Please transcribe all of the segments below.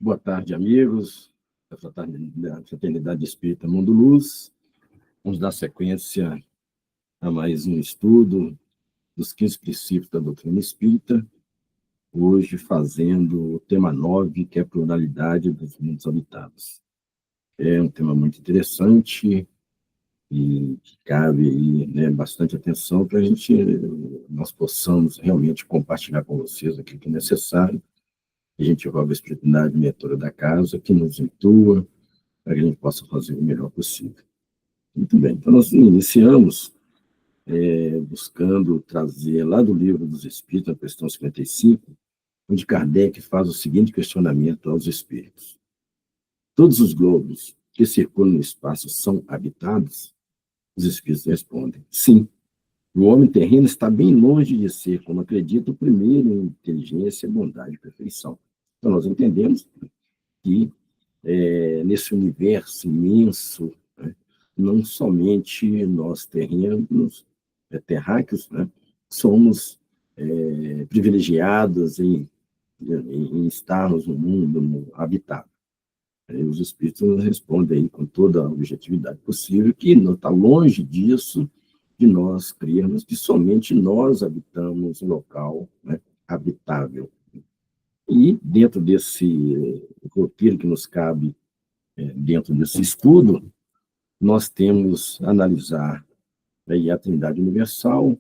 Boa tarde, amigos da Fraternidade Espírita Mundo Luz. Vamos dar sequência a mais um estudo dos 15 princípios da doutrina espírita, hoje fazendo o tema 9, que é a pluralidade dos mundos habitados. É um tema muito interessante e que cabe aí, né, bastante atenção para nós possamos realmente compartilhar com vocês aquilo que é necessário. A gente roga a espiritualidade mentora da casa, que nos intua, para que a gente possa fazer o melhor possível. Muito bem, então nós iniciamos buscando trazer lá do Livro dos Espíritos, na questão 55, onde Kardec faz o seguinte questionamento aos espíritos. Todos os globos que circulam no espaço são habitados? Os espíritos respondem, sim. O homem terreno está bem longe de ser, como acredita, o primeiro em inteligência, bondade e perfeição. Então, nós entendemos que nesse universo imenso, né, não somente nós terrenos, terráqueos, né, somos privilegiados em estarmos no mundo habitado. Os espíritos nos respondem aí com toda a objetividade possível que não está longe disso, de nós crermos que somente nós habitamos um local, né, habitável. E dentro desse roteiro que nos cabe, dentro desse estudo, nós temos analisar aí a Trindade Universal,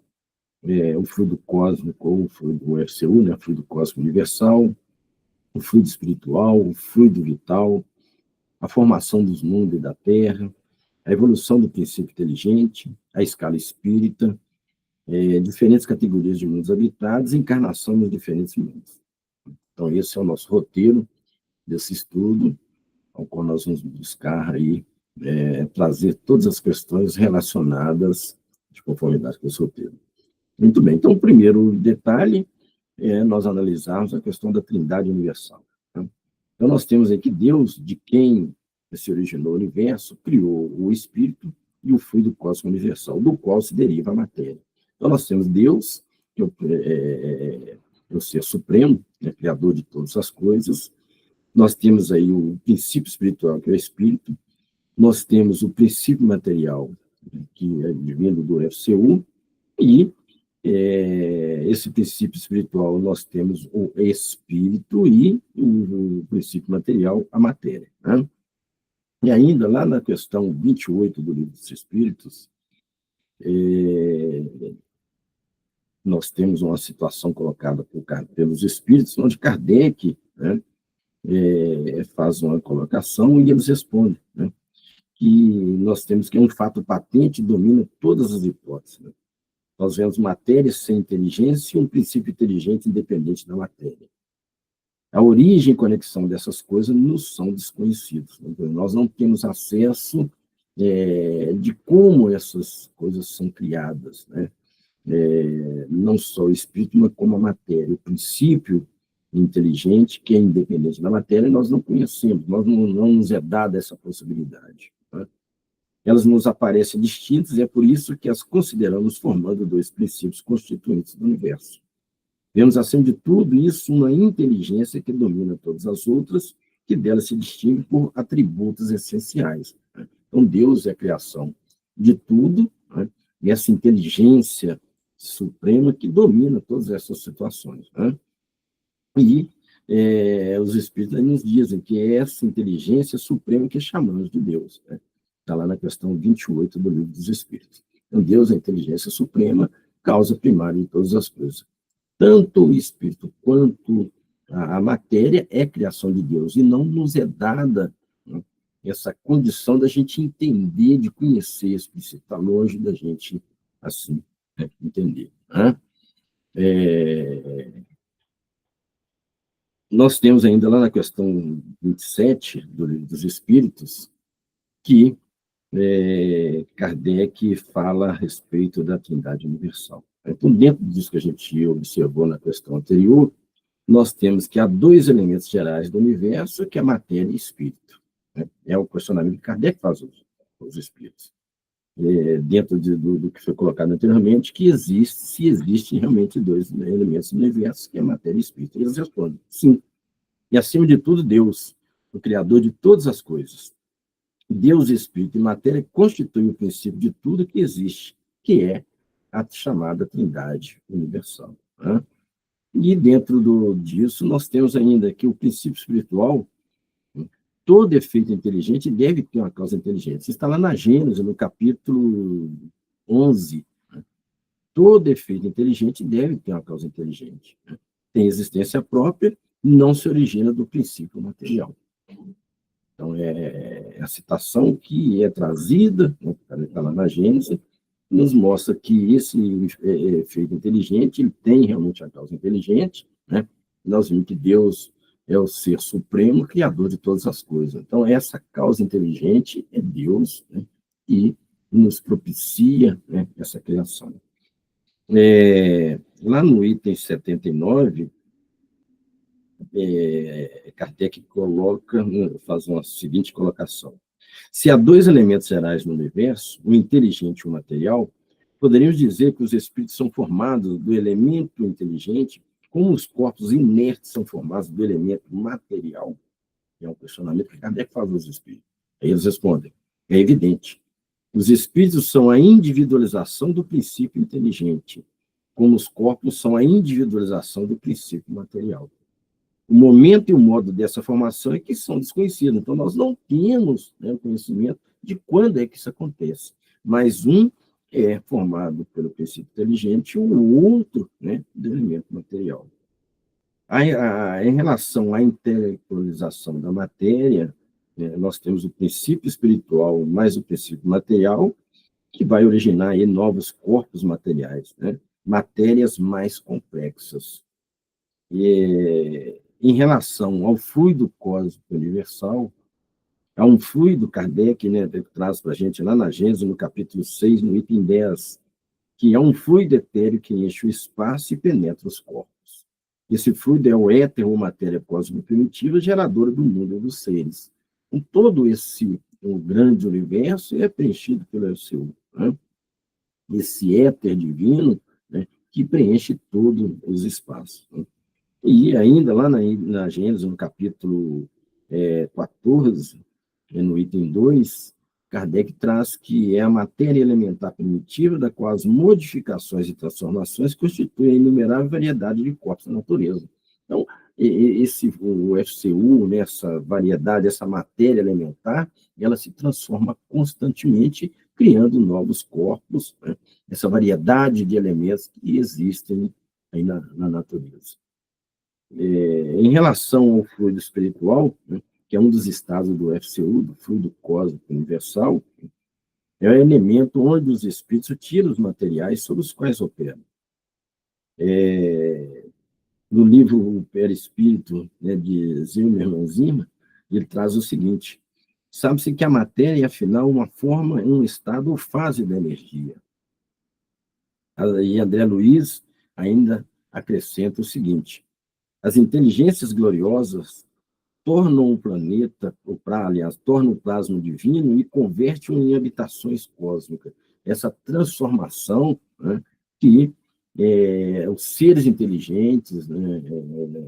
o fluido cósmico, ou o fluido FCU, né, o fluido cósmico universal, o fluido espiritual, o fluido vital, a formação dos mundos e da Terra, a evolução do princípio inteligente, a escala espírita, diferentes categorias de mundos habitados e encarnação nos diferentes mundos. Então, esse é o nosso roteiro desse estudo, ao qual nós vamos buscar aí, trazer todas as questões relacionadas de conformidade com esse roteiro. Muito bem, então o primeiro detalhe é nós analisarmos a questão da Trindade Universal. Tá? Então nós temos aí que Deus, de quem se originou o universo, criou o Espírito e o fluido cósmico universal, do qual se deriva a matéria. Então nós temos Deus, que é o ser supremo, né, criador de todas as coisas. Nós temos aí o princípio espiritual, que é o Espírito. Nós temos o princípio material, que é vindo do FCU, e esse princípio espiritual nós temos o Espírito e o princípio material, a matéria. Né? E ainda lá na questão 28 do Livro dos Espíritos, nós temos uma situação colocada pelos Espíritos, onde Kardec, né, faz uma colocação e eles respondem, né, que nós temos que um fato patente domina todas as hipóteses. Né? Nós vemos matéria sem inteligência e um princípio inteligente independente da matéria. A origem e conexão dessas coisas nos são desconhecidos. Né? Nós não temos acesso de como essas coisas são criadas, né? Não só o espírito, mas como a matéria. O princípio inteligente, que é independente da matéria, nós não conhecemos, não nos é dada essa possibilidade. Né? Elas nos aparecem distintas e é por isso que as consideramos formando dois princípios constituintes do universo. Vemos, acima de tudo isso, uma inteligência que domina todas as outras, que dela se distingue por atributos essenciais. Né? Então, Deus é a criação de tudo, né? E essa inteligência suprema que domina todas essas situações. Né? E os Espíritos nos dizem que é essa inteligência suprema que chamamos de Deus. Né? Está lá na questão 28 do Livro dos Espíritos. Então, Deus é a inteligência suprema, causa primária de todas as coisas. Tanto o Espírito quanto a matéria é criação de Deus, e não nos é dada, né, essa condição da gente entender, de conhecer esse princípio. Está longe da gente, assim, né, entender. Né? Nós temos ainda lá na questão 27 do Livro dos Espíritos, que Kardec fala a respeito da Trindade Universal. Então, dentro disso que a gente observou na questão anterior, nós temos que há dois elementos gerais do universo, que é a matéria e espírito. Né? É o questionamento que Kardec faz aos espíritos. Dentro do que foi colocado anteriormente, que se existem realmente dois elementos no universo, que é matéria e espírito. E eles respondem, sim. E, acima de tudo, Deus, o Criador de todas as coisas. Deus, Espírito e matéria constituem o princípio de tudo que existe, que é a chamada Trindade Universal. Né? E dentro disso, nós temos ainda que o princípio espiritual, todo efeito inteligente deve ter uma causa inteligente. Isso está lá na Gênesis, no capítulo 11. Né? Todo efeito inteligente deve ter uma causa inteligente. Né? Tem existência própria, não se origina do princípio material. Então, é a citação que é trazida, né, está lá na Gênesis, nos mostra que esse efeito inteligente ele tem realmente a causa inteligente. Né? Nós vimos que Deus é o ser supremo, criador de todas as coisas. Então, essa causa inteligente é Deus, né, e nos propicia, né, essa criação. Lá no item 79, Kardec faz uma seguinte colocação. Se há dois elementos gerais no universo, o inteligente e o material, poderíamos dizer que os espíritos são formados do elemento inteligente, como os corpos inertes são formados do elemento material. É um questionamento que Kardec faz aos espíritos. Aí eles respondem, é evidente. Os espíritos são a individualização do princípio inteligente, como os corpos são a individualização do princípio material. O momento e o modo dessa formação é que são desconhecidos. Então, nós não temos, né, o conhecimento de quando é que isso acontece. Mas um é formado pelo princípio inteligente e o outro, né, do elemento material. Em relação à intelectualização da matéria, né, nós temos o princípio espiritual mais o princípio material, que vai originar aí novos corpos materiais, né, matérias mais complexas. Em relação ao fluido cósmico universal, há um fluido, Kardec, né, traz para a gente lá na Gênesis, no capítulo 6, no item 10, que é um fluido etéreo que enche o espaço e penetra os corpos. Esse fluido é o éter ou matéria cósmica primitiva, geradora do mundo e dos seres. Então, todo o grande universo é preenchido pelo FCU. Né? Esse éter divino, né, que preenche todos os espaços. Né? E ainda lá na Gênesis, no capítulo 14, no item 2, Kardec traz que é a matéria elementar primitiva, da qual as modificações e transformações constituem a inumerável variedade de corpos da natureza. Então, o FCU, né, essa variedade, essa matéria elementar, ela se transforma constantemente, criando novos corpos, né, essa variedade de elementos que existem aí na natureza. Em relação ao fluido espiritual, né, que é um dos estados do FCU, do fluido cósmico universal, é o elemento onde os espíritos tiram os materiais sobre os quais operam. No livro O Perispírito, né, de Zimmermann Zimmer, ele traz o seguinte: sabe-se que a matéria é, afinal, uma forma, um estado ou fase da energia. E André Luiz ainda acrescenta o seguinte: as inteligências gloriosas tornam o planeta, tornam o plasma divino e converte-o em habitações cósmicas. Essa transformação, né, que os seres inteligentes, né,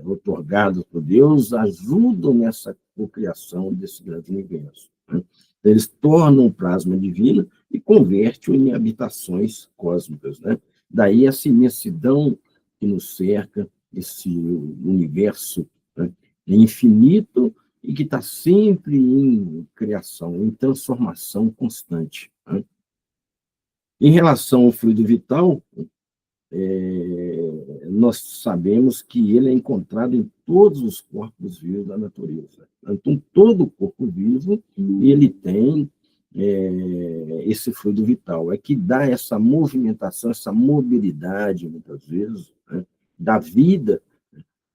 otorgados por Deus, ajudam nessa cocriação desse grande universo. Né? Eles tornam o plasma divino e convertem-o em habitações cósmicas. Né? Daí essa imensidão que nos cerca, esse universo, né, infinito e que está sempre em criação, em transformação constante. Né? Em relação ao fluido vital, nós sabemos que ele é encontrado em todos os corpos vivos da natureza. Então, todo corpo vivo, ele tem esse fluido vital, é que dá essa movimentação, essa mobilidade, muitas vezes, né, da vida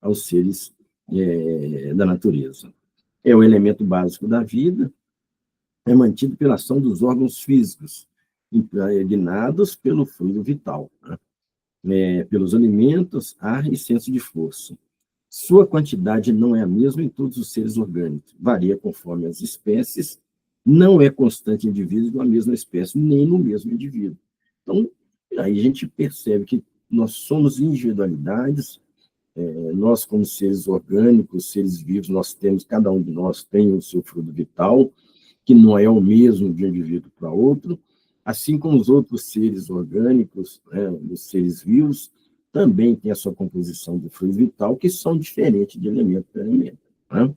aos seres da natureza. É o elemento básico da vida, é mantido pela ação dos órgãos físicos, impregnados pelo fluido vital, né? Pelos alimentos, ar e senso de força. Sua quantidade não é a mesma em todos os seres orgânicos, varia conforme as espécies, não é constante em indivíduos de uma mesma espécie, nem no mesmo indivíduo. Então, aí a gente percebe que nós somos individualidades, Nós, como seres orgânicos, seres vivos, cada um de nós tem o seu fruto vital, que não é o mesmo de um indivíduo para outro, assim como os outros seres orgânicos, né, os seres vivos, também têm a sua composição de fluido vital, que são diferentes de elemento para elemento. Né?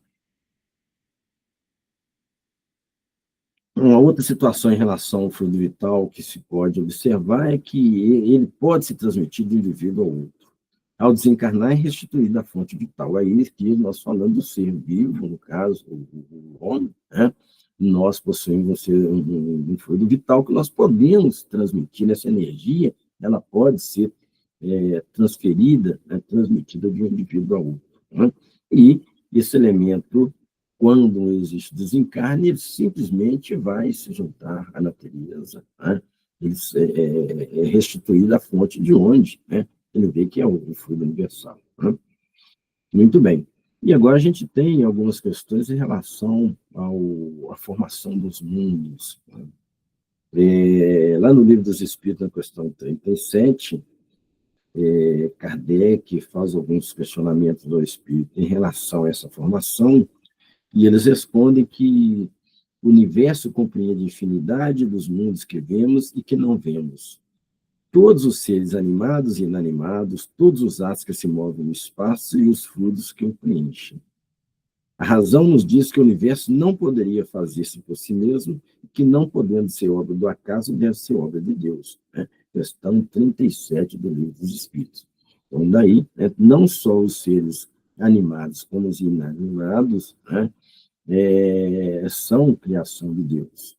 Uma outra situação em relação ao fluido vital que se pode observar é que ele pode se transmitir de um indivíduo ao outro. Ao desencarnar, é restituída a fonte vital. Aí que nós falamos do ser vivo, no caso, o homem, né? Nós possuímos um fluido vital que nós podemos transmitir essa energia, ela pode ser transferida, né, transmitida de um indivíduo a outro. Né? E esse elemento, quando existe desencarne, ele simplesmente vai se juntar à natureza. Né? Ele é restituído à fonte de onde, né? Ele vê que é o fluido universal. Né? Muito bem. E agora a gente tem algumas questões em relação à formação dos mundos. Né? Lá no Livro dos Espíritos, na questão 37, Kardec faz alguns questionamentos do Espírito em relação a essa formação, e eles respondem que o universo compreende a infinidade dos mundos que vemos e que não vemos. Todos os seres animados e inanimados, todos os atos que se movem no espaço e os fluidos que o preenchem. A razão nos diz que o universo não poderia fazer-se por si mesmo, e que não podendo ser obra do acaso, deve ser obra de Deus. Né? Questão 37 do Livro dos Espíritos. Então, daí, né, não só os seres animados como os inanimados, né, são criação de Deus.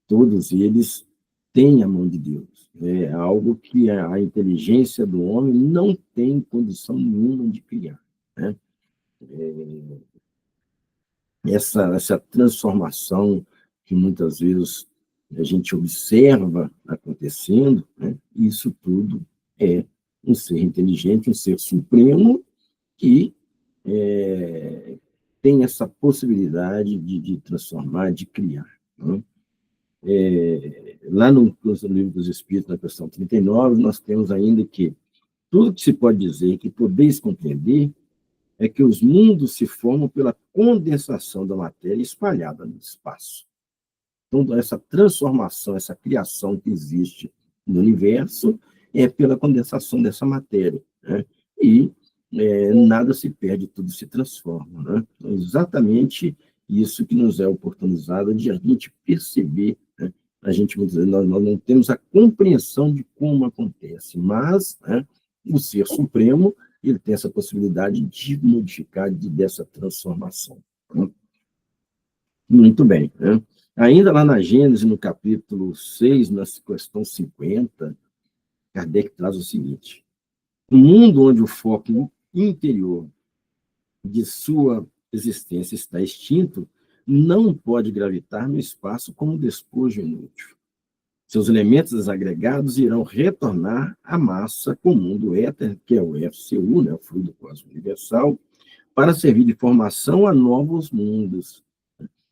Todos eles têm a mão de Deus. É algo que a inteligência do homem não tem condição nenhuma de criar. Né? Essa transformação que muitas vezes a gente observa acontecendo, né? Isso tudo é um ser inteligente, um ser supremo que tem essa possibilidade de transformar, de criar. Né? Lá no Livro dos Espíritos, na questão 39, nós temos ainda que tudo que se pode dizer, que podeis compreender, é que os mundos se formam pela condensação da matéria espalhada no espaço. Então, essa transformação, essa criação que existe no universo é pela condensação dessa matéria. Né? E nada se perde, tudo se transforma. Né? Então, exatamente isso que nos é oportunizado de a gente perceber. Né? Nós não temos a compreensão de como acontece, mas, né, o Ser Supremo ele tem essa possibilidade de modificar, dessa transformação. Né? Muito bem. Né? Ainda lá na Gênesis, no capítulo 6, na questão 50, Kardec traz o seguinte: um mundo onde o foco interior de sua existência está extinto, não pode gravitar no espaço como despojo inútil. Seus elementos desagregados irão retornar à massa comum do éter, que é o FCU, né, o fluido cósmico universal, para servir de formação a novos mundos.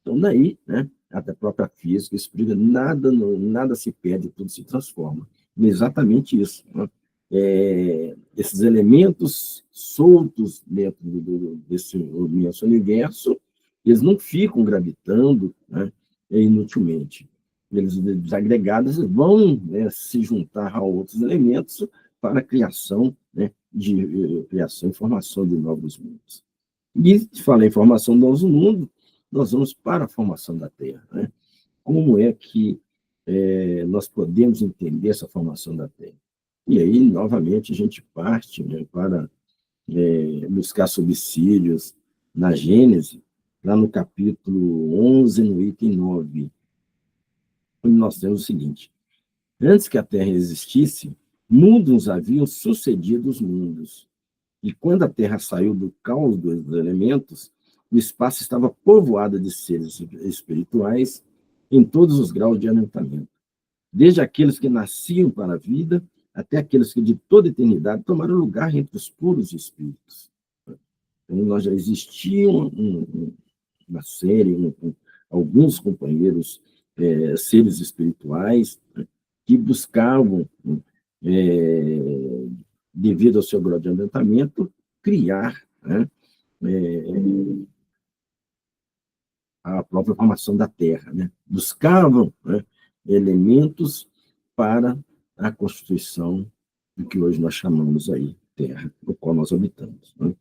Então, daí, né, até a própria física explica, nada se perde, tudo se transforma. É exatamente isso. Né? Esses elementos soltos dentro desse imenso universo, eles não ficam gravitando, né, inutilmente. Eles, desagregados, vão, né, se juntar a outros elementos para a criação, né, criação e formação de novos mundos. E, se falar em formação de novos mundos, nós vamos para a formação da Terra. Né? Como é que nós podemos entender essa formação da Terra? E aí, novamente, a gente parte, né, para buscar subsídios na Gênese, lá no capítulo 11, no item 9, onde nós temos o seguinte: antes que a Terra existisse, mundos haviam sucedido os mundos. E quando a Terra saiu do caos dos elementos, o espaço estava povoado de seres espirituais em todos os graus de adiantamento, desde aqueles que nasciam para a vida, até aqueles que de toda eternidade tomaram lugar entre os puros espíritos. Então, nós já existiam uma série, alguns companheiros, seres espirituais, né, que buscavam, devido ao seu grau de adiantamento, criar, né, a própria formação da Terra, né? Buscavam, né, elementos para a constituição do que hoje nós chamamos aí Terra, no qual nós habitamos, né?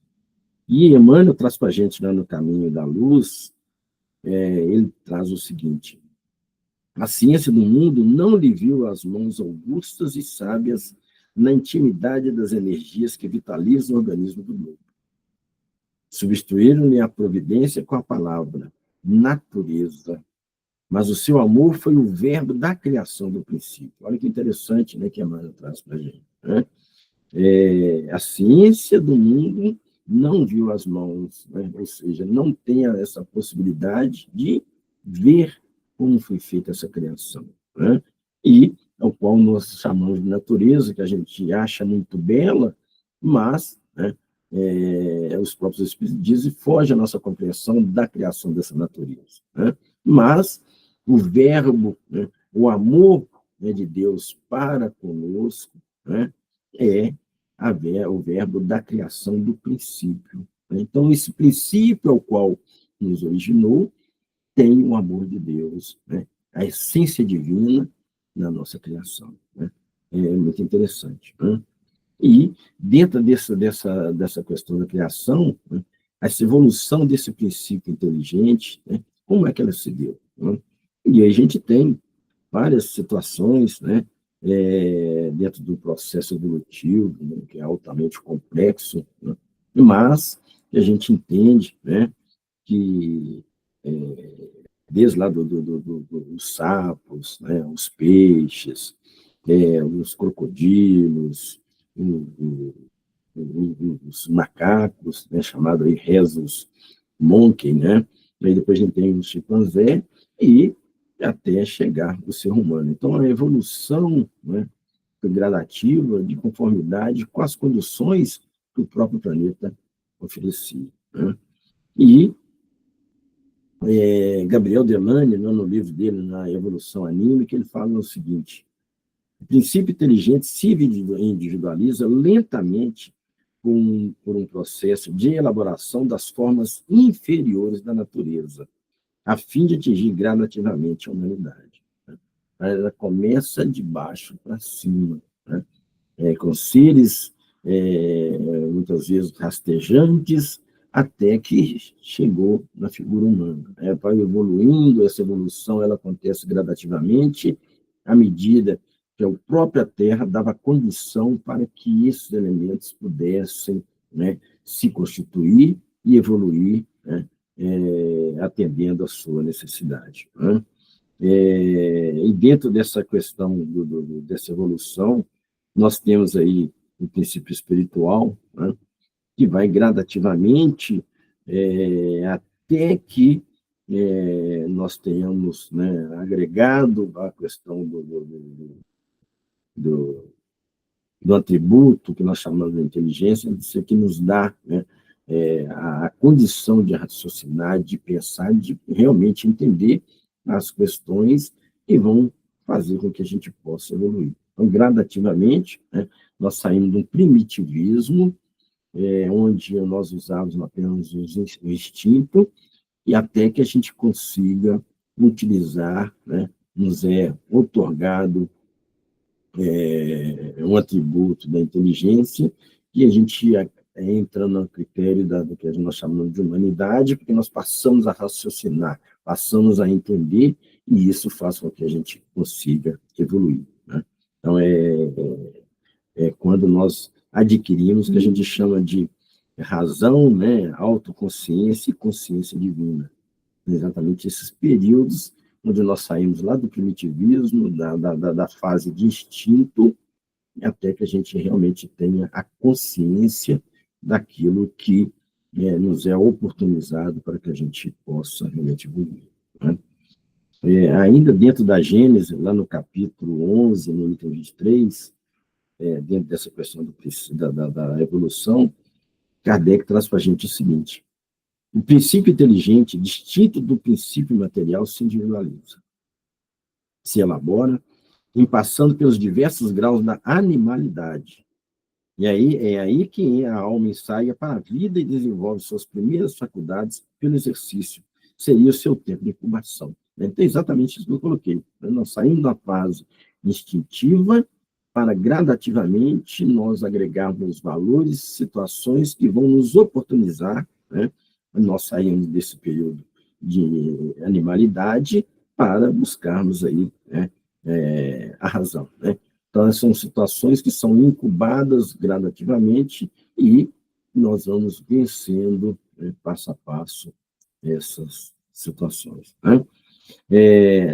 E Emmanuel traz para a gente, lá no Caminho da Luz, ele traz o seguinte: a ciência do mundo não lhe viu as mãos augustas e sábias na intimidade das energias que vitalizam o organismo do globo. Substituíram-lhe a providência com a palavra natureza, mas o seu amor foi o verbo da criação do princípio. Olha que interessante, né, que Emmanuel traz para a gente, né? A ciência do mundo não viu as mãos, né? Ou seja, não tem essa possibilidade de ver como foi feita essa criação, né? E ao qual nós chamamos de natureza, que a gente acha muito bela, mas, né, os próprios Espíritos dizem, foge à nossa compreensão da criação dessa natureza, né? Mas o verbo, né, o amor, né, de Deus para conosco, né, é o verbo da criação do princípio. Então, esse princípio ao qual nos originou tem o amor de Deus, né, a essência divina na nossa criação, né? É muito interessante, né? E, dentro dessa questão da criação, né, essa evolução desse princípio inteligente, né, como é que ela se deu, né? E aí a gente tem várias situações, né, dentro do processo evolutivo, né, que é altamente complexo, né, mas que a gente entende, né, que desde lá dos sapos, né, os peixes, os crocodilos, os macacos, né, chamado aí rhesus monkey, né? E aí depois a gente tem o chimpanzé e até chegar o ser humano. Então, a evolução, né, gradativa, de conformidade com as condições que o próprio planeta oferecia, né? E Gabriel Delane, no livro dele, na Evolução Anímica, ele fala o seguinte: o princípio inteligente se individualiza lentamente por um processo de elaboração das formas inferiores da natureza, a fim de atingir gradativamente a humanidade, né? Ela começa de baixo para cima, né? Com seres, muitas vezes, rastejantes, até que chegou na figura humana. Vai evoluindo, essa evolução ela acontece gradativamente, à medida que a própria Terra dava condição para que esses elementos pudessem, né, se constituir e evoluir, né, atendendo à sua necessidade, né? E dentro dessa questão dessa evolução, nós temos aí o princípio espiritual, né, que vai gradativamente até que nós tenhamos, né, agregado a questão do, do atributo que nós chamamos de inteligência, isso que nos dá, né, a condição de raciocinar, de pensar, de realmente entender as questões que vão fazer com que a gente possa evoluir. Então, gradativamente, né, nós saímos de um primitivismo, onde nós usávamos apenas o instinto, e até que a gente consiga utilizar, né, nos é otorgado um atributo da inteligência, e a gente entra no critério do que nós chamamos de humanidade, porque nós passamos a raciocinar, passamos a entender, e isso faz com que a gente consiga evoluir, né? Então, quando nós adquirimos o que a gente chama de razão, né, autoconsciência e consciência divina. Exatamente esses períodos onde nós saímos lá do primitivismo, da fase de instinto, até que a gente realmente tenha a consciência daquilo que nos é oportunizado para que a gente possa realmente evoluir, né? Ainda dentro da Gênese, lá no capítulo 11, no item 23, dentro dessa questão da evolução, Kardec traz para a gente o seguinte: o princípio inteligente, distinto do princípio material, se individualiza, se elabora, em passando pelos diversos graus da animalidade, E aí é aí que a alma ensaia para a vida e desenvolve suas primeiras faculdades pelo exercício. Seria o seu tempo de incubação. Então, é exatamente isso que eu coloquei. Nós saímos da fase instintiva para gradativamente nós agregarmos valores, situações que vão nos oportunizar, né? Nós saímos desse período de animalidade para buscarmos aí, né, a razão, né? Então, são situações que são incubadas gradativamente e nós vamos vencendo, né, passo a passo, essas situações, né?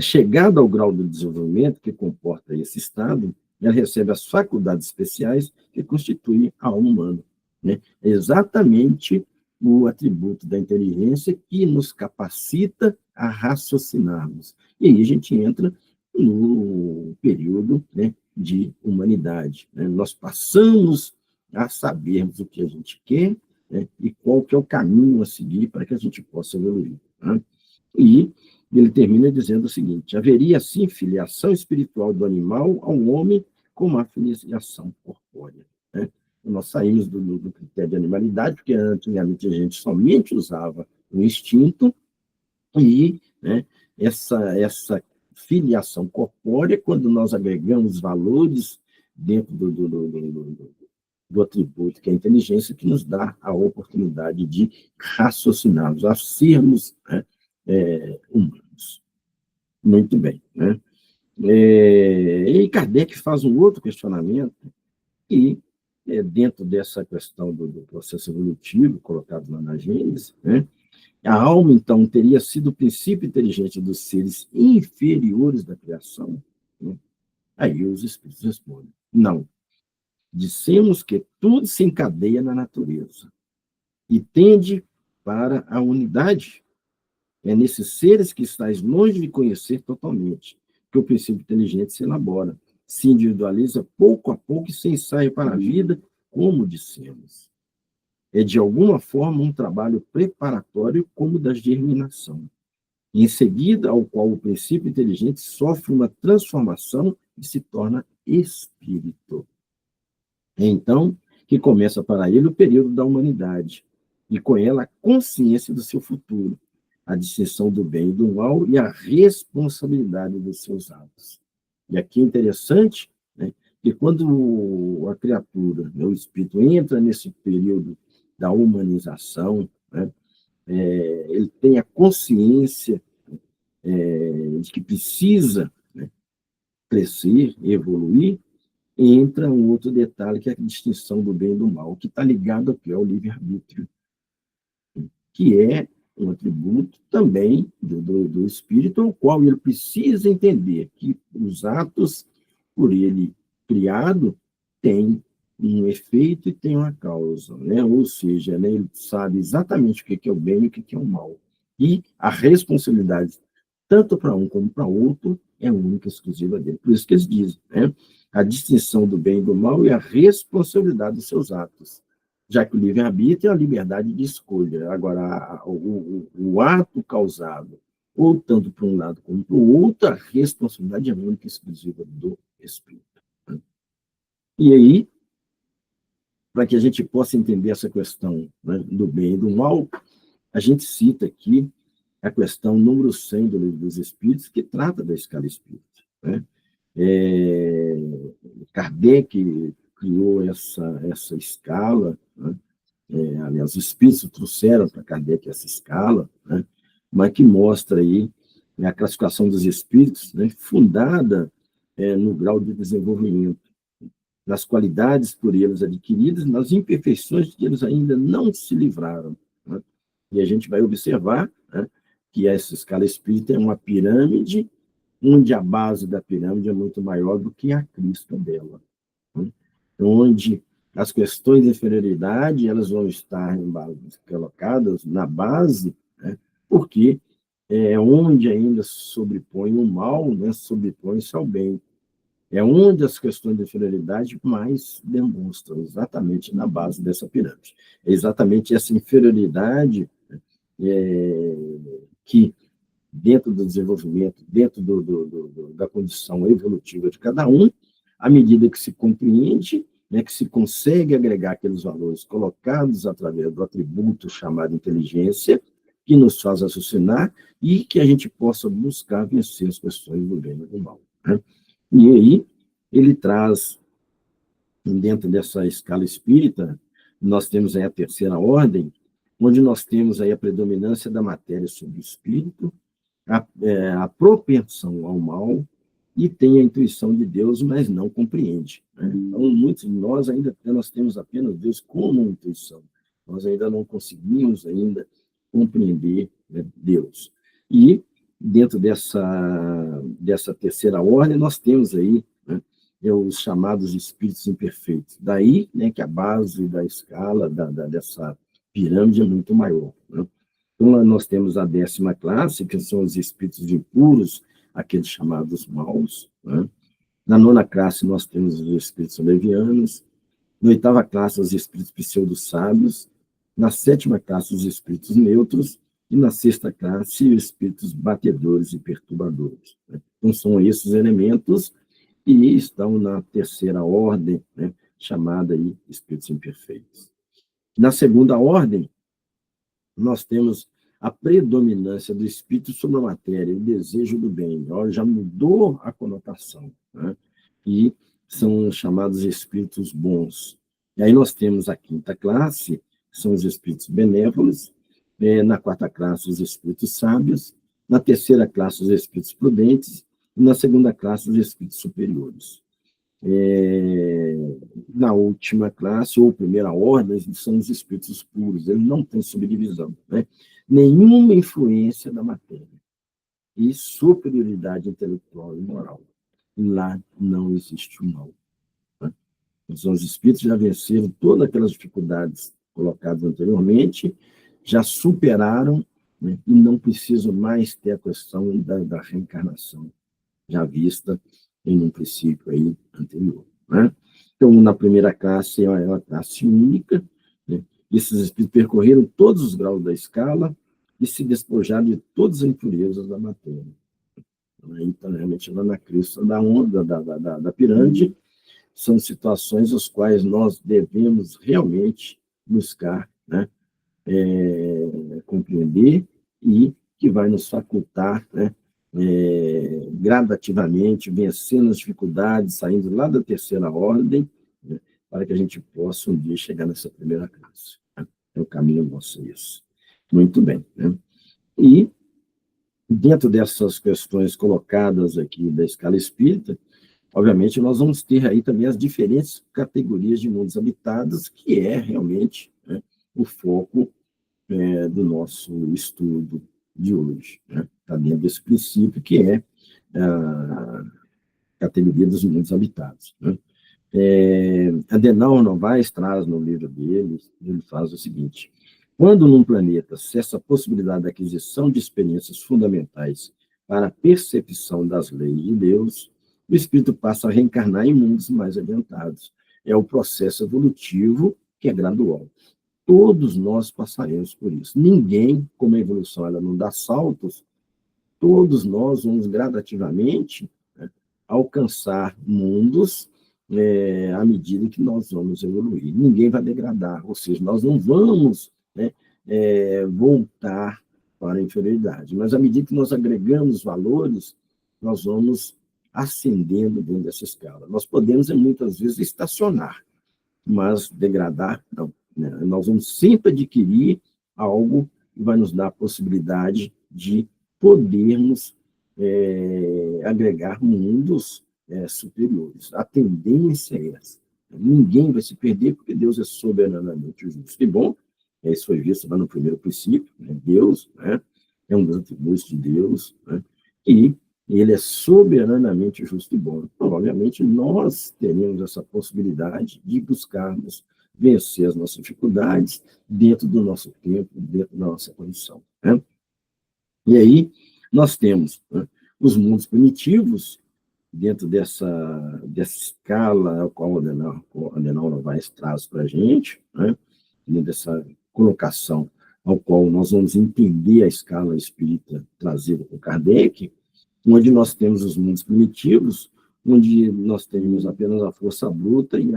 Chegada ao grau do desenvolvimento que comporta esse estado, ela recebe as faculdades especiais que constituem a alma humana, né? É exatamente o atributo da inteligência que nos capacita a raciocinarmos. E aí a gente entra no período, né, de humanidade, né? Nós passamos a sabermos o que a gente quer, né, e qual que é o caminho a seguir para que a gente possa evoluir, né? E ele termina dizendo o seguinte: haveria, assim, filiação espiritual do animal ao homem como a filiação corpórea, né? Nós saímos do critério de animalidade, porque antigamente a gente somente usava o instinto, e, né, essa filiação corpórea, quando nós agregamos valores dentro do atributo que é a inteligência, que nos dá a oportunidade de raciocinarmos, a sermos, né, humanos. Muito bem, né? E Kardec faz um outro questionamento, e dentro dessa questão do processo evolutivo colocado lá na Gênesis, né? A alma, então, teria sido o princípio inteligente dos seres inferiores da criação, né? Aí os espíritos respondem: não. Dissemos que tudo se encadeia na natureza e tende para a unidade. É nesses seres que estáis longe de conhecer totalmente, que o princípio inteligente se elabora, se individualiza pouco a pouco e se ensaia para a vida, como dissemos. É, de alguma forma, um trabalho preparatório como da germinação, e em seguida ao qual o princípio inteligente sofre uma transformação e se torna espírito. É então que começa para ele o período da humanidade, e com ela a consciência do seu futuro, a distinção do bem e do mal e a responsabilidade dos seus atos. E aqui é interessante, né, que quando a criatura, né, o espírito, entra nesse período da humanização, né, ele tem a consciência de que precisa, né, crescer, evoluir. E entra um outro detalhe, que é a distinção do bem e do mal, que está ligado aqui ao livre-arbítrio, que é um atributo também do espírito, ao qual ele precisa entender que os atos por ele criado têm um efeito e têm uma causa, né? Ou seja, né, ele sabe exatamente o que é o bem e o que é o mal. E a responsabilidade, tanto para um como para outro, é única e exclusiva dele. Por isso que eles dizem, né? A distinção do bem e do mal e a responsabilidade dos seus atos, já que o livre-arbítrio é a liberdade de escolha. Agora, o ato causado, ou tanto para um lado como para o outro, a responsabilidade é única e exclusiva do espírito. E aí, para que a gente possa entender essa questão, né, do bem e do mal, a gente cita aqui a questão número 100 do Livro dos Espíritos, que trata da escala espírita, né? Kardec criou essa escala, né? Aliás, os espíritos trouxeram para Kardec essa escala, né? Mas que mostra aí, né, a classificação dos espíritos, né, fundada no grau de desenvolvimento, nas qualidades por eles adquiridas, nas imperfeições que eles ainda não se livraram, né? E a gente vai observar, né, que essa escala espírita é uma pirâmide, onde a base da pirâmide é muito maior do que a crista dela, né? Onde as questões de inferioridade elas vão estar colocadas na base, né, porque é onde ainda sobrepõe o mal, né, sobrepõe-se ao bem. É onde as questões de inferioridade mais demonstram, exatamente na base dessa pirâmide. É exatamente essa inferioridade que, dentro do desenvolvimento, dentro da condição evolutiva de cada um, à medida que se compreende, né, que se consegue agregar aqueles valores colocados através do atributo chamado inteligência, que nos faz raciocinar e que a gente possa buscar vencer as questões do bem e do mal, né? E aí, ele traz, dentro dessa escala espírita, nós temos aí a terceira ordem, onde nós temos aí a predominância da matéria sobre o espírito, a propensão ao mal, e tem a intuição de Deus, mas não compreende, né? Então, muitos de nós ainda nós temos apenas Deus como intuição. Nós ainda não conseguimos ainda compreender, né, Deus. E, dentro dessa terceira ordem, nós temos aí, né, os chamados espíritos imperfeitos. Daí, né, que a base da escala, dessa pirâmide é muito maior, né? Então, nós temos a 10ª classe, que são os espíritos impuros, aqueles chamados maus, né? Na 9ª classe, nós temos os espíritos levianos. Na 8ª classe, os espíritos pseudo-sábios. Na 7ª classe, os espíritos neutros. E na 6ª classe, os espíritos batedores e perturbadores, né? Então, são esses elementos que estão na terceira ordem, né, chamada aí espíritos imperfeitos. Na segunda ordem, nós temos a predominância do espírito sobre a matéria, o desejo do bem. Já mudou a conotação, né? E são chamados espíritos bons. E aí nós temos a 5ª classe, que são os espíritos benévolos, na 4ª classe, os espíritos sábios, na 3ª classe, os espíritos prudentes, e na 2ª classe, os espíritos superiores. Na última classe, ou primeira ordem, são os espíritos puros, eles não têm subdivisão, né? Nenhuma influência da matéria e superioridade intelectual e moral. E lá não existe o mal, né? Então, os espíritos já venceram todas aquelas dificuldades colocadas anteriormente, já superaram, né, e não precisam mais ter a questão da reencarnação, já vista em um princípio aí anterior, né? Então, na primeira classe é uma classe única, né? Esses espíritos percorreram todos os graus da escala e se despojaram de todas as impurezas da matéria. Então, realmente, lá na crista da onda, da pirâmide, são situações as quais nós devemos realmente buscar, né, compreender e que vai nos facultar, né, gradativamente, vencendo as dificuldades, saindo lá da terceira ordem, né, para que a gente possa um dia chegar nessa primeira classe, né? É o caminho nosso isso. Muito bem, né? E, dentro dessas questões colocadas aqui da escala espírita, obviamente, nós vamos ter aí também as diferentes categorias de mundos habitados, que é realmente, né, o foco do nosso estudo de hoje, né? Está dentro desse princípio que é a categoria dos mundos habitados, né? Adenauer Novaes traz no livro dele, ele faz o seguinte: quando num planeta cessa a possibilidade da aquisição de experiências fundamentais para a percepção das leis de Deus, o espírito passa a reencarnar em mundos mais adiantados. É o processo evolutivo que é gradual. Todos nós passaremos por isso. Ninguém, como a evolução ela não dá saltos, todos nós vamos gradativamente, né, alcançar mundos à medida que nós vamos evoluir. Ninguém vai degradar, ou seja, nós não vamos, né, voltar para a inferioridade, mas à medida que nós agregamos valores, nós vamos ascendendo dentro dessa escala. Nós podemos, muitas vezes, estacionar, mas degradar, não, né? Nós vamos sempre adquirir algo que vai nos dar a possibilidade de podermos agregar mundos superiores. A tendência é essa. Ninguém vai se perder, porque Deus é soberanamente justo. E bom, isso foi visto lá no primeiro princípio, né? Deus, né, é um dos atributos de Deus, né, e ele é soberanamente justo e bom. Então, obviamente, nós teremos essa possibilidade de buscarmos vencer as nossas dificuldades dentro do nosso tempo, dentro da nossa condição, né? E aí, nós temos, né, os mundos primitivos, dentro dessa escala, a qual o Adenauer Novaes traz para a gente, né, dentro dessa colocação, ao qual nós vamos entender a escala espírita trazida por Kardec, onde nós temos os mundos primitivos, onde nós temos apenas a força bruta, e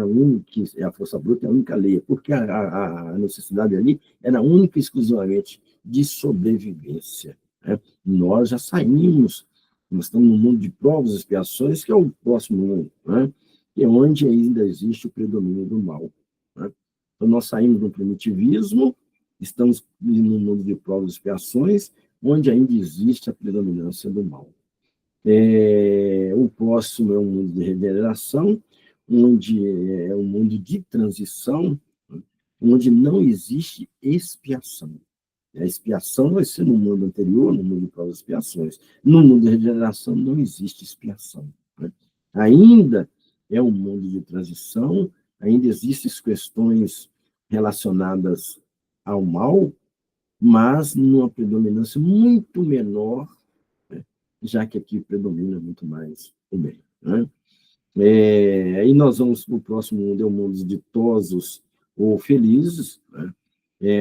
a força bruta é a única lei, porque a necessidade ali era única e exclusivamente de sobrevivência. Né? Nós já saímos, nós estamos no mundo de provas e expiações, que é o próximo mundo, né? Que é onde ainda existe o predomínio do mal. Né? Então, nós saímos do primitivismo, estamos no mundo de provas e expiações, onde ainda existe a predominância do mal. O próximo é um mundo de regeneração, onde é um mundo de transição, onde não existe expiação. A expiação vai ser no mundo anterior, no mundo de provas e expiações. No mundo de regeneração não existe expiação. Né? Ainda é um mundo de transição, ainda existem questões relacionadas ao mal, mas numa predominância muito menor, né? Já que aqui predomina muito mais o bem. Né? Aí nós vamos para o próximo mundo, é o mundo de ditosos ou felizes, né?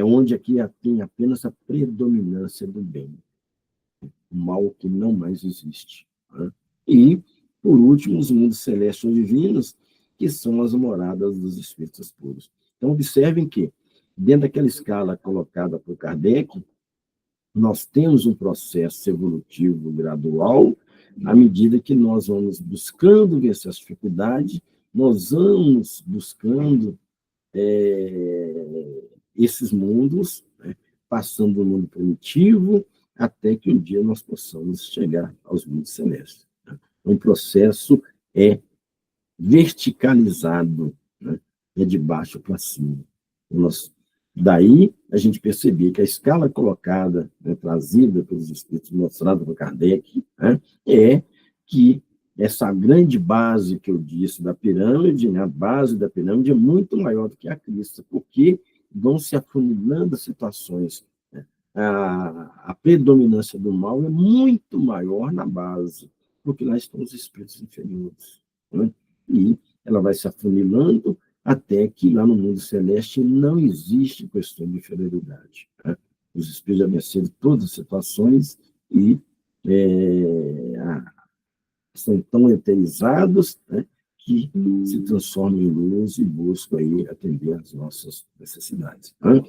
Onde aqui tem apenas a predominância do bem, o mal que não mais existe. Né? E, por último, os mundos celestes ou divinos, que são as moradas dos espíritos puros. Então, observem que, dentro daquela escala colocada por Kardec, nós temos um processo evolutivo gradual, à medida que nós vamos buscando vencer as dificuldades, nós vamos buscando esses mundos, né, passando do mundo primitivo, até que um dia nós possamos chegar aos mundos celestes. Né? O processo é verticalizado, né? É de baixo para cima. Daí, a gente percebia que a escala colocada, né, trazida pelos espíritos, mostrada por Kardec, né, é que essa grande base que eu disse da pirâmide, né, a base da pirâmide é muito maior do que a crista, porque vão se afunilando as situações. Né? A predominância do mal é muito maior na base, porque lá estão os espíritos inferiores. Né? E ela vai se afunilando até que lá no mundo celeste não existe questão de inferioridade. Né? Os espíritos já venceram todas as situações e são tão eterizados, né, que se transformam em luz e buscam aí atender às nossas necessidades. Né?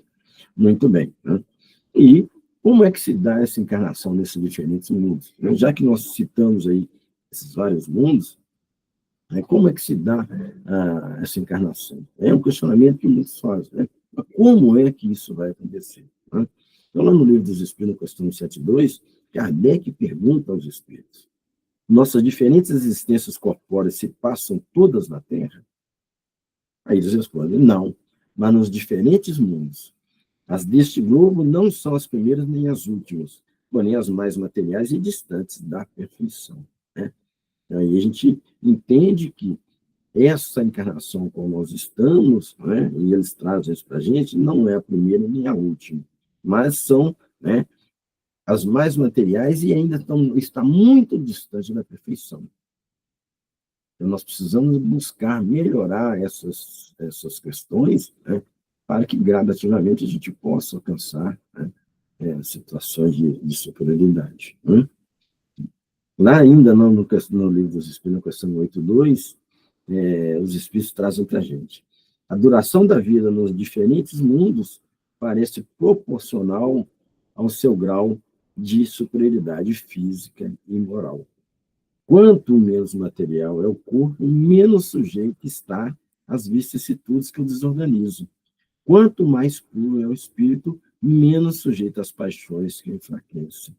Muito bem. Né? E como é que se dá essa encarnação nesses diferentes mundos? Já que nós citamos aí esses vários mundos, como é que se dá essa encarnação? É um questionamento que muitos fazem. Né? Mas como é que isso vai acontecer? Né? Então, lá no Livro dos Espíritos, na questão 72, Kardec pergunta aos espíritos: nossas diferentes existências corpóreas se passam todas na Terra? Aí eles respondem: não, mas nos diferentes mundos. As deste globo não são as primeiras nem as últimas, porém as mais materiais e distantes da perfeição. Né? Aí a gente entende que essa encarnação com nós estamos, né, e eles trazem isso para a gente, não é a primeira nem a última, mas são, né, as mais materiais e ainda está muito distante da perfeição. Então, nós precisamos buscar melhorar essas questões, né, para que gradativamente a gente possa alcançar, né, situações de superioridade. Né? Lá ainda no Livro dos Espíritos, na questão 82, os Espíritos trazem para a gente: a duração da vida nos diferentes mundos parece proporcional ao seu grau de superioridade física e moral. Quanto menos material é o corpo, menos sujeito está às vicissitudes que o desorganizam. Quanto mais puro é o espírito, menos sujeito às paixões que o enfraquecem.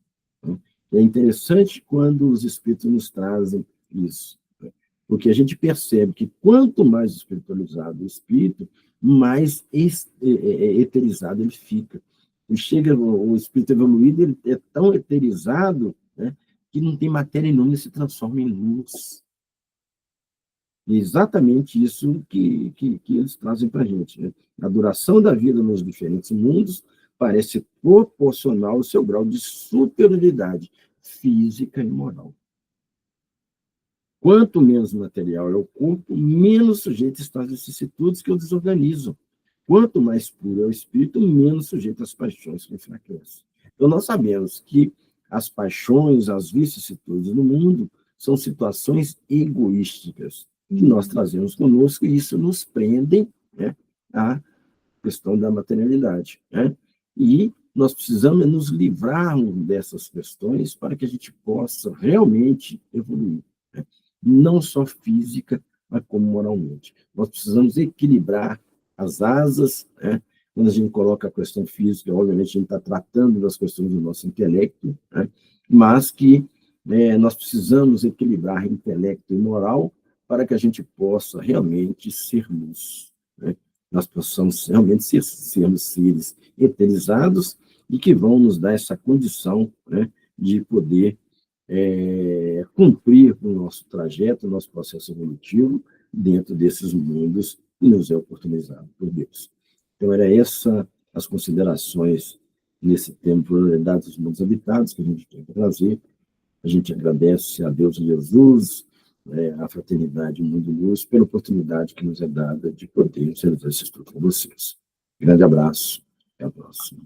É interessante quando os espíritos nos trazem isso, porque a gente percebe que quanto mais espiritualizado o espírito, mais eterizado ele fica. O espírito evoluído ele é tão eterizado, né, que não tem matéria nenhuma e se transforma em luz. É exatamente isso que eles trazem para a gente. Né? A duração da vida nos diferentes mundos parece proporcional ao seu grau de superioridade física e moral. Quanto menos material é o corpo, menos sujeito está às vicissitudes que o desorganizam. Quanto mais puro é o espírito, menos sujeito às paixões que enfraquecem. Então, nós sabemos que as paixões, as vicissitudes do mundo são situações egoísticas que nós trazemos conosco, e isso nos prende, né, à questão da materialidade, né? E nós precisamos nos livrarmos dessas questões para que a gente possa realmente evoluir, né? Não só física, mas como moralmente. Nós precisamos equilibrar as asas, né? Quando a gente coloca a questão física, obviamente a gente está tratando das questões do nosso intelecto, né? Mas que nós precisamos equilibrar intelecto e moral para que a gente possa realmente ser luz, né? Nós possamos realmente sermos seres eterizados e que vão nos dar essa condição, né, de poder cumprir o nosso trajeto, o nosso processo evolutivo dentro desses mundos que nos é oportunizado por Deus. Então, era essa as considerações nesse tempo, Pluralidade dos Mundos Habitados, que a gente tem que trazer. A gente agradece a Deus e Jesus, a Fraternidade Mundo Luz, pela oportunidade que nos é dada de poder realizar esse estudo com vocês. Grande abraço, até a próxima.